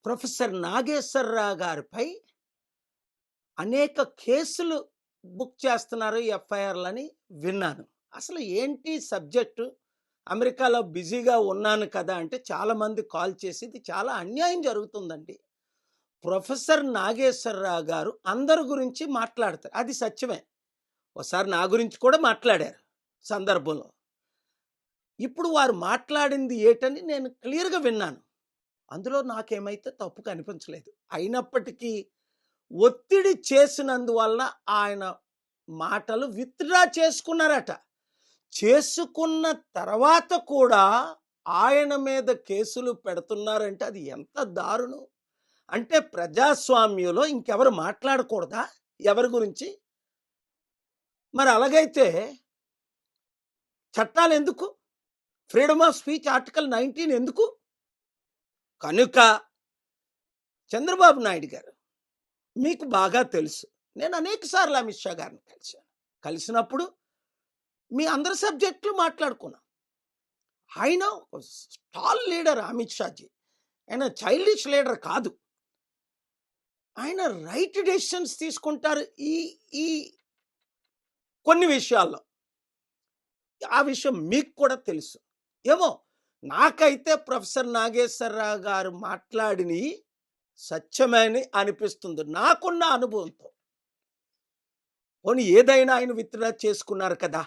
Professor Nageswararao గారిపై అనేక కేసులు బుక్ చేస్తున్నారు ఎఫ్ఐఆర్లని విన్నాను. అసలు ఏంటి సబ్జెక్టు? అమెరికాలో బిజీగా ఉన్నాను కదా అంటే చాలామంది కాల్ చేసి ఇది చాలా అన్యాయం జరుగుతుందండి. ప్రొఫెసర్ నాగేశ్వరరావు గారు అందరి గురించి మాట్లాడతారు, అది సత్యమే. ఒకసారి నా గురించి కూడా మాట్లాడారు సందర్భంలో. ఇప్పుడు వారు మాట్లాడింది ఏటని నేను క్లియర్గా విన్నాను. అందులో నాకేమైతే తప్పు కనిపించలేదు. అయినప్పటికీ ఒత్తిడి చేసినందువల్ల ఆయన మాటలు విత్డ్రా చేసుకున్నారట. చేసుకున్న తర్వాత కూడా ఆయన మీద కేసులు పెడుతున్నారంటే అది ఎంత దారుణం! అంటే ప్రజాస్వామ్యంలో ఇంకెవరు మాట్లాడకూడదా ఎవరి గురించి? మరి అలాగైతే చట్టాలు ఎందుకు? ఫ్రీడమ్ ఆఫ్ స్పీచ్ ఆర్టికల్ 19 ఎందుకు? కనుక చంద్రబాబు నాయుడు గారు, మీకు బాగా తెలుసు, నేను అనేక సార్లు అమిత్ షా గారిని కలిసినప్పుడు మీ అందరి సబ్జెక్టులు మాట్లాడుకున్నాం. ఆయన స్టాల్ లీడర్ అమిత్ షాజీ, ఆయన చైల్డిష్ లీడర్ కాదు. ఆయన రైట్ డెసిషన్స్ తీసుకుంటారు ఈ ఈ కొన్ని విషయాల్లో. ఆ విషయం మీకు కూడా తెలుసు. ఏమో నాకైతే ప్రొఫెసర్ నాగేశ్వరరావు గారు మాట్లాడిని సత్యమని అనిపిస్తుంది నాకున్న అనుభవంతో. పోనీ ఏదైనా ఆయన విత్డ్రా చేసుకున్నారు కదా.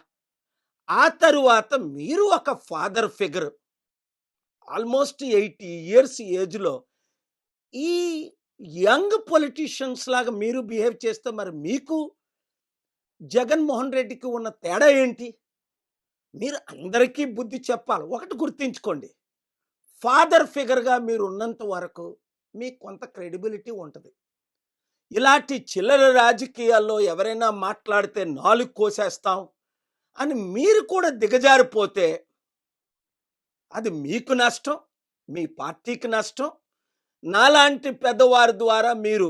ఆ తరువాత మీరు ఒక ఫాదర్ ఫిగర్, ఆల్మోస్ట్ 80 years ఏజ్లో ఈ యంగ్ పొలిటీషియన్స్ లాగా మీరు బిహేవ్ చేస్తే మరి మీకు జగన్మోహన్ రెడ్డికి ఉన్న తేడా ఏంటి? మీరు అందరికీ బుద్ధి చెప్పాలి. ఒకటి గుర్తించుకోండి, ఫాదర్ ఫిగర్గా మీరు ఉన్నంత వరకు మీకు కొంత క్రెడిబిలిటీ ఉంటుంది. ఇలాంటి చిల్లర రాజకీయాల్లో ఎవరైనా మాట్లాడితే నాలుగు కోసేస్తాం అని మీరు కూడా దిగజారిపోతే అది మీకు నష్టం, మీ పార్టీకి నష్టం. నాలాంటి పెద్దవారి ద్వారా మీరు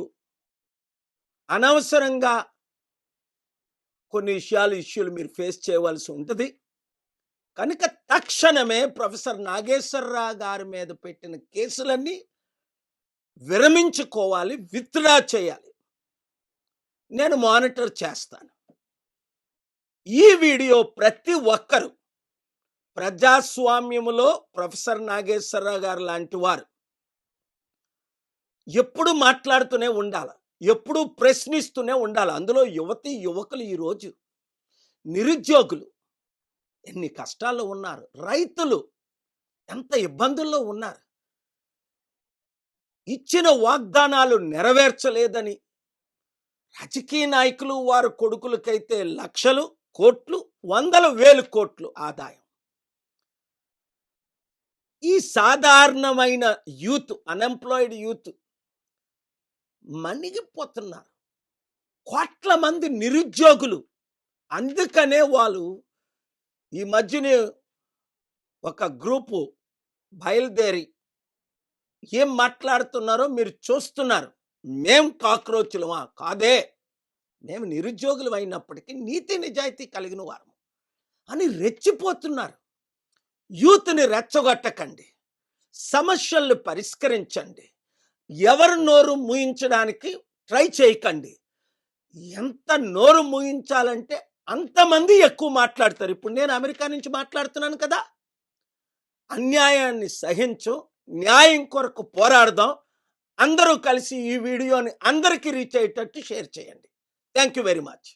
అనవసరంగా కొన్ని ఇష్యూలు మీరు ఫేస్ చేయవలసి ఉంటుంది. కనుక తక్షణమే ప్రొఫెసర్ నాగేశ్వరరావు గారి మీద పెట్టిన కేసులన్నీ విరమించుకోవాలి, విత్డ్రా చేయాలి. నేను మానిటర్ చేస్తాను. ఈ వీడియో ప్రతి ఒక్కరూ ప్రజాస్వామ్యములో ప్రొఫెసర్ నాగేశ్వరరావు గారు లాంటి వారు ఎప్పుడు మాట్లాడుతూనే ఉండాలి, ఎప్పుడు ప్రశ్నిస్తూనే ఉండాలి. అందులో యువతి యువకులు ఈరోజు నిరుద్యోగులు ఎన్ని కష్టాల్లో ఉన్నారు, రైతులు ఎంత ఇబ్బందుల్లో ఉన్నారు. ఇచ్చిన వాగ్దానాలు నెరవేర్చలేదని రాజకీయ నాయకులు వారి కొడుకులకైతే లక్షలు, కోట్లు, వందల వేలు కోట్లు ఆదాయం. ఈ సాధారణమైన యూత్, అన్ఎంప్లాయిడ్ యూత్ మణిగిపోతున్నారు. కోట్ల మంది నిరుద్యోగులు. అందుకనే వాళ్ళు ఈ మధ్యనే ఒక గ్రూపు బయలుదేరి ఏం మాట్లాడుతున్నారో మీరు చూస్తున్నారు. మేం కాక్రోచులమా? కాదే, మేము నిరుద్యోగులు అయినప్పటికీ నీతి నిజాయితీ కలిగిన వారు అని రెచ్చిపోతున్నారు. యూత్ని రెచ్చగొట్టకండి, సమస్యలను పరిష్కరించండి. ఎవరు నోరు మూయించడానికి ట్రై చేయకండి. ఎంత నోరు మూయించాలంటే అంతమంది ఎక్కువ మాట్లాడతారు. ఇప్పుడు నేను అమెరికా నుంచి మాట్లాడుతున్నాను కదా. అన్యాయాన్ని సహించు, న్యాయం కొరకు పోరాడదాం. అందరూ కలిసి ఈ వీడియోని అందరికీ రీచ్ అయ్యేటట్టు షేర్ చేయండి. Thank you very much.